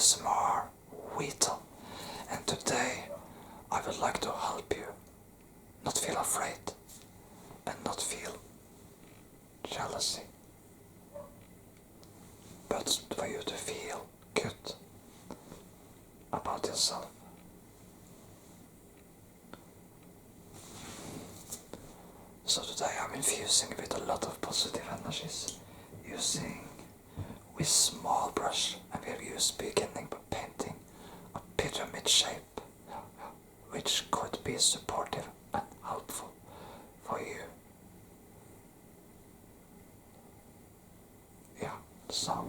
ASMR Weedle, and today I would like to help you not feel afraid and not feel jealousy, but for you to feel good about yourself. So today I'm infusing with a lot of positive energies using with small brush, and we're beginning by painting a pyramid shape which could be supportive and helpful for you. Yeah, so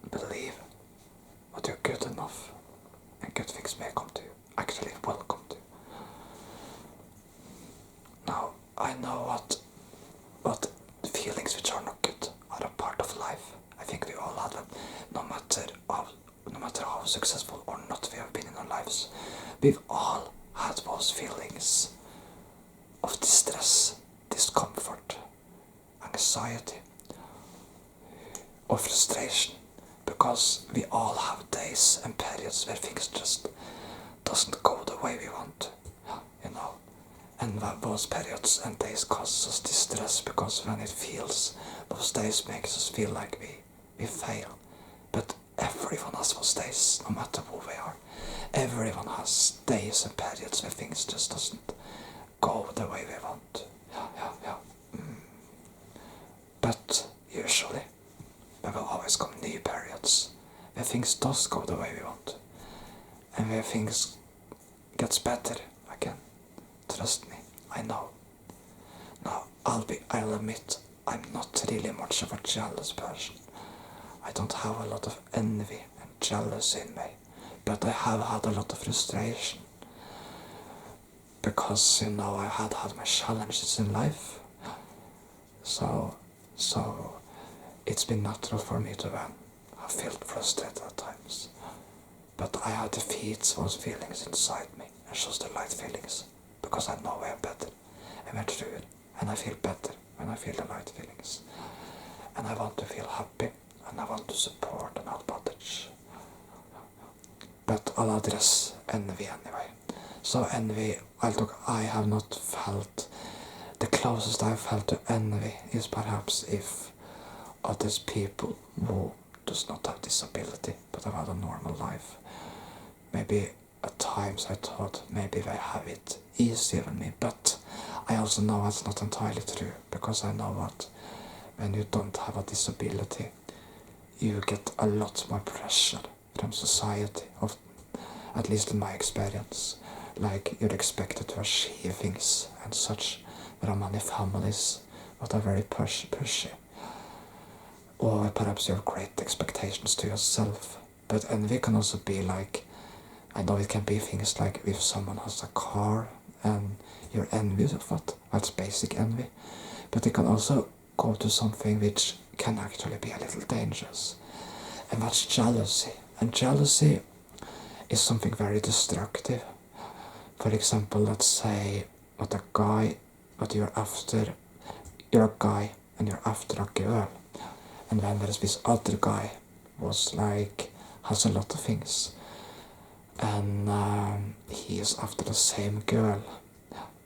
believe that you're good enough and good things may come to you. Actually, it will come to you. Now, I know what feelings which are not good are a part of life. I think we all have them, no matter how successful or not we have been in our lives. We've all had those feelings of distress, discomfort, anxiety, or frustration, because we all have days and periods where things just doesn't go the way we want to, you know. And those periods and days cause us distress, because when it feels, those days makes us feel like we fail. But everyone has those days, no matter who we are. Everyone has days and periods where things just doesn't go the way we want. But usually, there will always come new periods where things does go the way we want. And where things gets better again. Trust me, I know. Now, I'll admit, I'm not really much of a jealous person. I don't have a lot of envy and jealousy in me, but I have had a lot of frustration. Because, I had my challenges in life. So it's been natural for me to have felt frustrated at times. But I had to feed those feelings inside me, and just the light feelings. Because I know I am better, and went through it, and I feel better when I feel the light feelings. And I want to feel happy, and I want to support and help others. But I'll address envy anyway. So envy, I have not felt, the closest I've felt to envy is perhaps if others people who does not have disability, but have had a normal life. Maybe at times I thought maybe they have it easier than me, but I also know that's not entirely true, because I know that when you don't have a disability, you get a lot more pressure from society, at least in my experience. Like, you're expected to achieve things and such. There are many families that are very pushy. Or perhaps you have great expectations to yourself. But envy can also be like, I know it can be things like if someone has a car and you're envious of that. That's basic envy. But it can also go to something which can actually be a little dangerous. And that's jealousy. And jealousy is something very destructive. For example, let's say that you're a guy and you're after a girl. And then there's this other guy was like, has a lot of things. And he is after the same girl.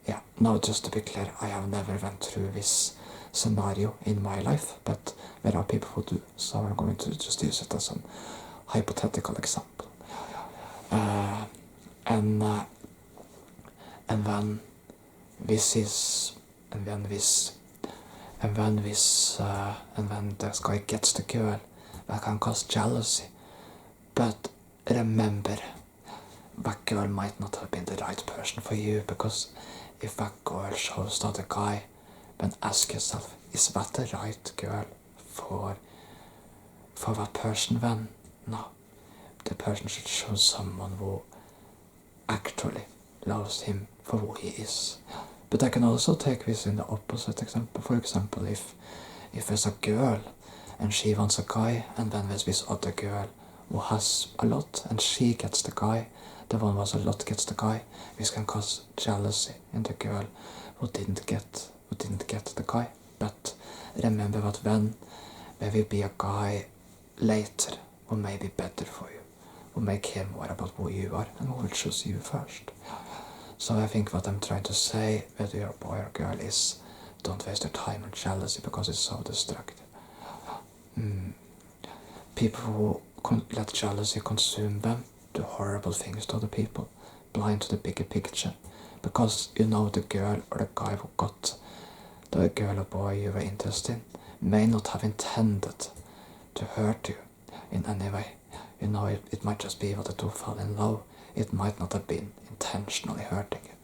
Yeah, now just to be clear, I have never went through this scenario in my life, but there are people who do, so I'm going to just use it as a hypothetical example. And when this guy gets the girl, that can cause jealousy. But remember, that girl might not have been the right person for you, because if that girl shows the other guy, then ask yourself, is that the right girl for that person then? No. The person should choose someone who actually loves him for who he is. But I can also take this in the opposite example. For example, if there's a girl and she wants a guy, and then there's this other girl who has a lot and she gets the guy, the one who has a lot gets the guy, this can cause jealousy in the girl who didn't get the guy. But remember that when there will be a guy later who may be better for you, who may care more about who you are and who will choose you first. So I think what I'm trying to say, whether you're a boy or girl, is don't waste your time on jealousy because it's so destructive. People who let jealousy consume them do horrible things to other people, blind to the bigger picture. Because you know the girl or the guy who got the girl or boy you were interested in may not have intended to hurt you in any way. You know, it might just be that the two fell in love. It might not have been intentionally hurting you.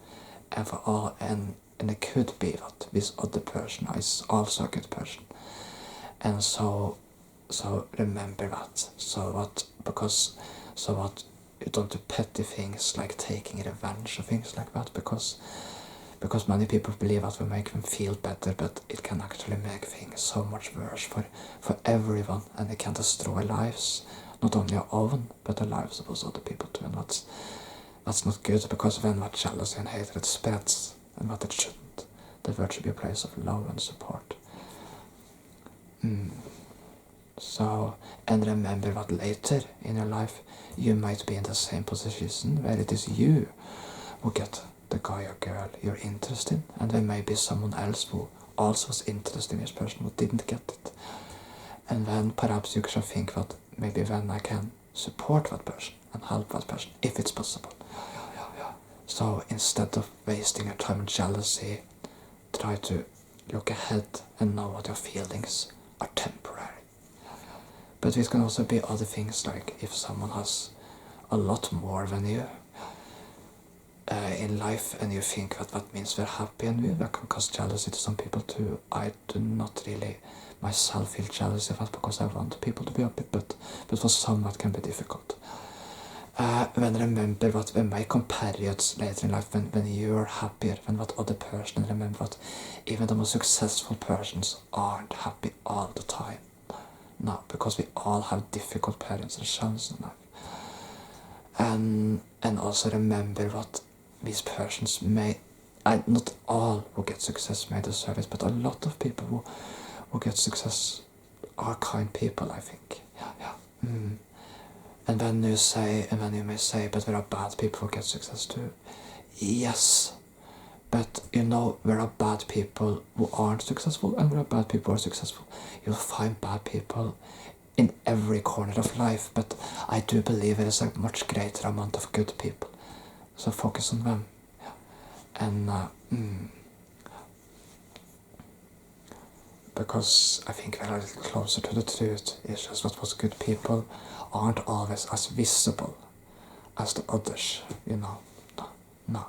And it could be that this other person is also a good person. And so remember that. So that you don't do petty things like taking revenge or things like that, because many people believe that will make them feel better, but it can actually make things so much worse for everyone, and it can destroy lives, not only your own, but the lives of those other people too. And that's not good, because when that jealousy and hatred spreads, and what it shouldn't, the world should be a place of love and support. So, and remember that later in your life, you might be in the same position where it is you who get the guy or girl you're interested in, and there may be someone else who also was interested in this person who didn't get it. And then perhaps you should think that maybe then I can support that person and help that person, if it's possible. So instead of wasting your time on jealousy, try to look ahead and know what your feelings are temporary. But it can also be other things, like if someone has a lot more than you in life, and you think that means they're happy, and that can cause jealousy to some people too. I do not really myself feel jealous of that, because I want people to be happy, but for some that can be difficult. Then remember that there may come periods later in life when you're happier than that other person, and remember that even the most successful persons aren't happy all the time. No, because we all have difficult periods and challenges in life. And also remember that these persons may, and not all who get success may deserve it, but a lot of people who get success are kind people, I think. And then you may say, but there are bad people who get success too. Yes, but you know, there are bad people who aren't successful, and there are bad people who are successful. You'll find bad people in every corner of life, but I do believe there is a much greater amount of good people. So focus on them. And because I think we're a little closer to the truth. It's just that those good people aren't always as visible as the others, you know. No.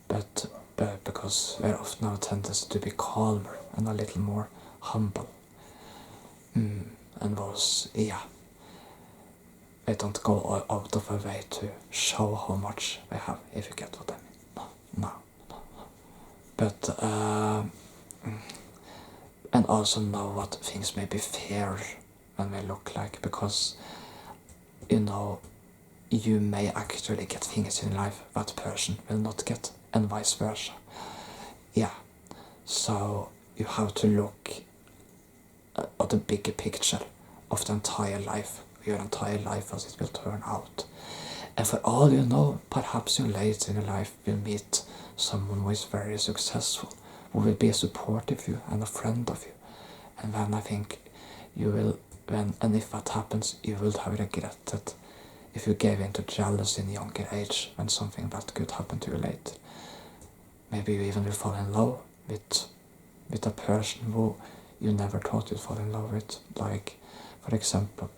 But because we often have a tendency to be calmer and a little more humble. And those, they don't go out of their way to show how much they have, if you get what I mean. No. But, and also know what things may be fair when they look like, because, you know, you may actually get things in life that person will not get, and vice versa. So you have to look at the bigger picture of the entire life, your entire life as it will turn out. And for all you know, perhaps you later in your life will meet someone who is very successful, who will be supportive of you and a friend of you. And then I think you will, and if that happens, you will have regretted if you gave in to jealousy in a younger age when something that could happen to you later. Maybe you even will fall in love with a person who you never thought you'd fall in love with. Like, for example,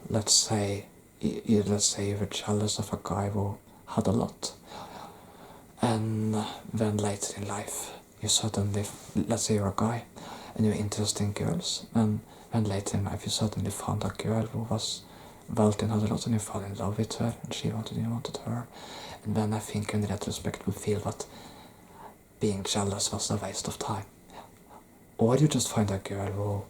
let's say you were jealous of a guy who had a lot, and then later in life you suddenly, let's say you're a guy and you're interested in girls, and then later in life you suddenly found a girl who was wealthy and had a lot, and you fall in love with her, and you wanted her, and then I think in retrospect we feel that being jealous was a waste of time. Or you just find a girl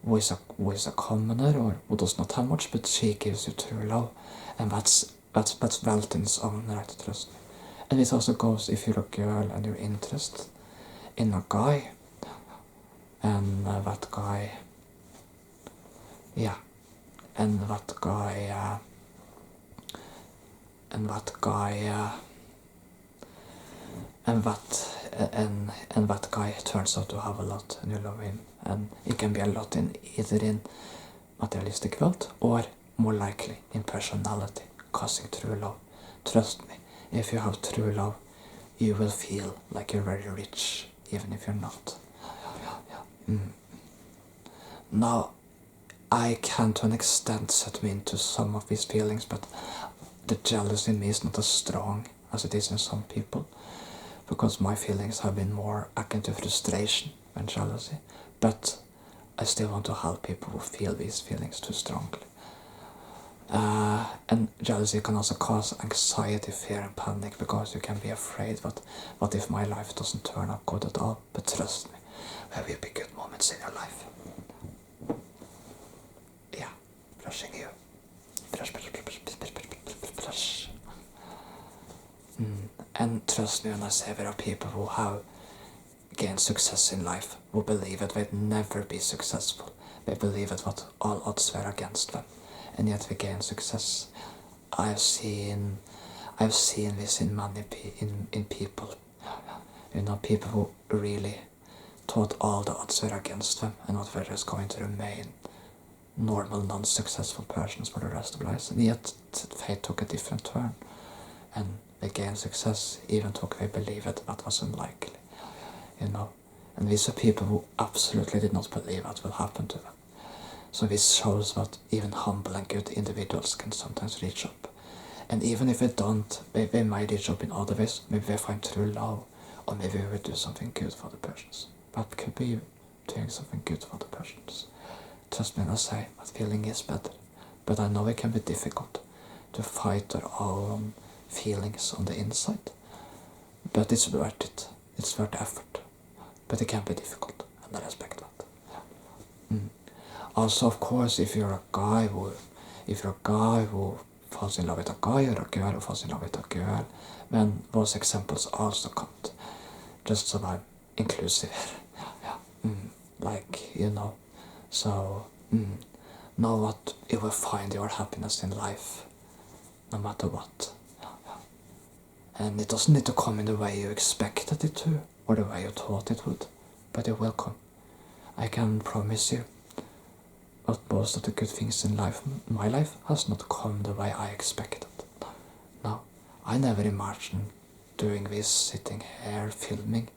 who is a commoner, or who does not have much, but she gives you true love, and that's wealth in its own right, trust me. And it also goes if you're a girl and you're interested in a guy, and that guy, and that guy and that guy and that guy turns out to have a lot, and you love him, and it can be a lot in either in materialistic wealth or more likely in personality, causing true love. Trust me, if you have true love, you will feel like you're very rich, even if you're not. Now, I can to an extent set me into some of these feelings, but the jealousy in me is not as strong as it is in some people, because my feelings have been more akin to frustration than jealousy, but I still want to help people who feel these feelings too strongly. And jealousy can also cause anxiety, fear and panic, because you can be afraid what if my life doesn't turn out good at all. But trust me, there will be good moments in your life. Yeah, brushing you. Brush. And trust me when I say there are people who have gained success in life, who believe that they'd never be successful. They believe that what all odds were against them, and yet they gain success. I've seen this in many in people. You know, people who really thought all the odds were against them, and what were just going to remain normal, non-successful persons for the rest of their lives. And yet fate took a different turn, and they gained success, even though they believed that was unlikely. You know, and these are people who absolutely did not believe that will happen to them. So this shows that even humble and good individuals can sometimes reach up. And even if they don't, they might reach up in other ways. Maybe they find true love, or maybe they will do something good for the persons. That could be doing something good for the persons. Trust me when I say that feeling is better. But I know it can be difficult to fight our own feelings on the inside. But it's worth it. It's worth the effort. But it can be difficult, and I respect that. Also, of course, if you're a guy who falls in love with a guy, or a girl who falls in love with a girl, then those examples also count. Just so I'm inclusive here. Like, you know. So, know that you will find your happiness in life, no matter what. And it doesn't need to come in the way you expected it to, or the way you thought it would, but it will come. I can promise you that most of the good things in life, my life, has not come the way I expected. No, I never imagined doing this, sitting here, filming,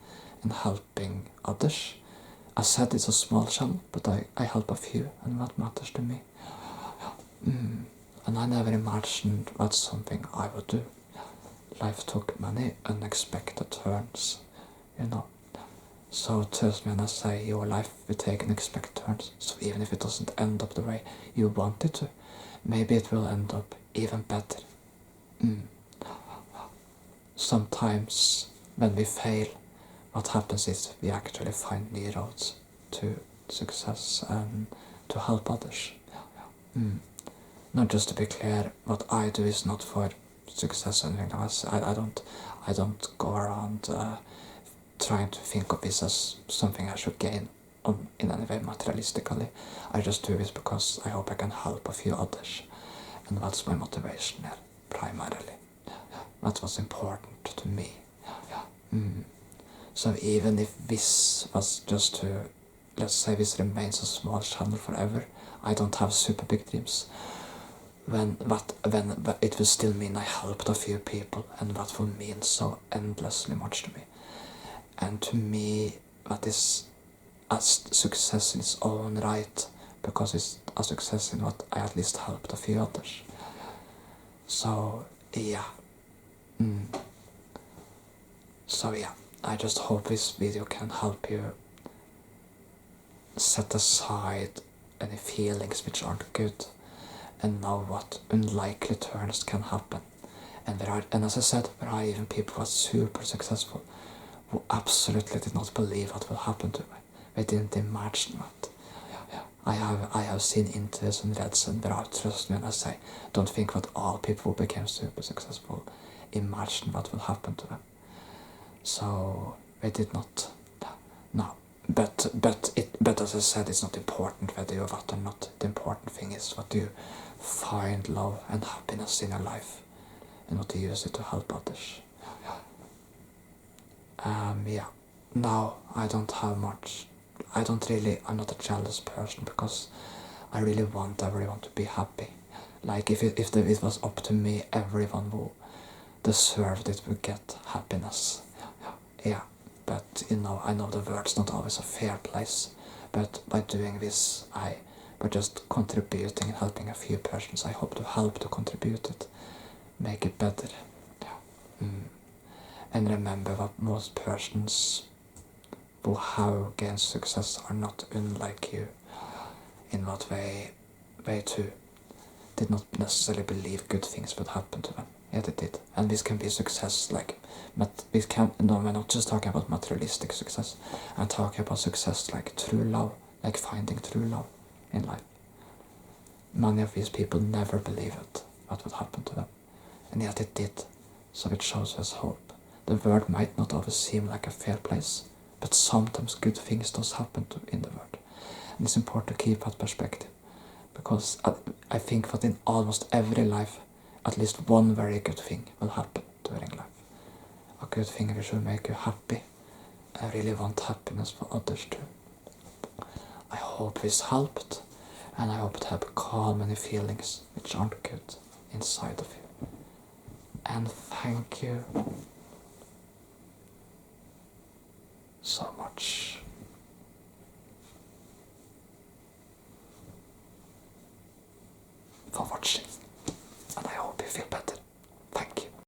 and helping others. I said it's a small channel, but I help a few, and that matters to me. And I never imagined that's something I would do. Life took many unexpected turns, you know. So trust me when I say your life will take unexpected turns. So even if it doesn't end up the way you want it to, maybe it will end up even better. Sometimes when we fail, what happens is we actually find new roads to success and to help others. Now, just to be clear, what I do is not for success or anything else. I don't go around trying to think of this as something I should gain in any way materialistically. I just do this because I hope I can help a few others, and that's my motivation here, primarily. That's what's important to me. So even if this was just to, let's say this remains a small channel forever, I don't have super big dreams. But it will still mean I helped a few people, and that will mean so endlessly much to me. And to me, that is a success in its own right, because it's a success in what I at least helped a few others. So yeah. So yeah, I just hope this video can help you set aside any feelings which aren't good, and know what unlikely turns can happen. And as I said, there are even people who are super successful who absolutely did not believe what will happen to me. They didn't imagine that. I have seen into this and read some, but trust me when I say, don't think that all people who became super successful imagine what will happen to them. So they did not. No, but as I said, it's not important whether you're what or not. The important thing is what you find love and happiness in your life, and what you use it to help others. Yeah. Now I don't have much. I'm not a jealous person because I really want everyone to be happy. Like if it was up to me, everyone who deserved it would get happiness. Yeah. But I know the world's not always a fair place. But by doing this, by just contributing and helping a few persons, I hope to help to contribute it, make it better. Yeah. And remember that most persons who have gained success are not unlike you. In what they too did not necessarily believe good things would happen to them. Yet it did. And this can be success, like, no, we're not just talking about materialistic success. I'm talking about success like true love, like finding true love in life. Many of these people never believed what would happen to them. And yet it did. So it shows us hope. The world might not always seem like a fair place, but sometimes good things does happen in the world. And it's important to keep that perspective. Because I think that in almost every life, at least one very good thing will happen during life. A good thing which will make you happy. I really want happiness for others too. I hope this helped, and I hope to have calm any feelings which aren't good inside of you. And thank you so much for watching.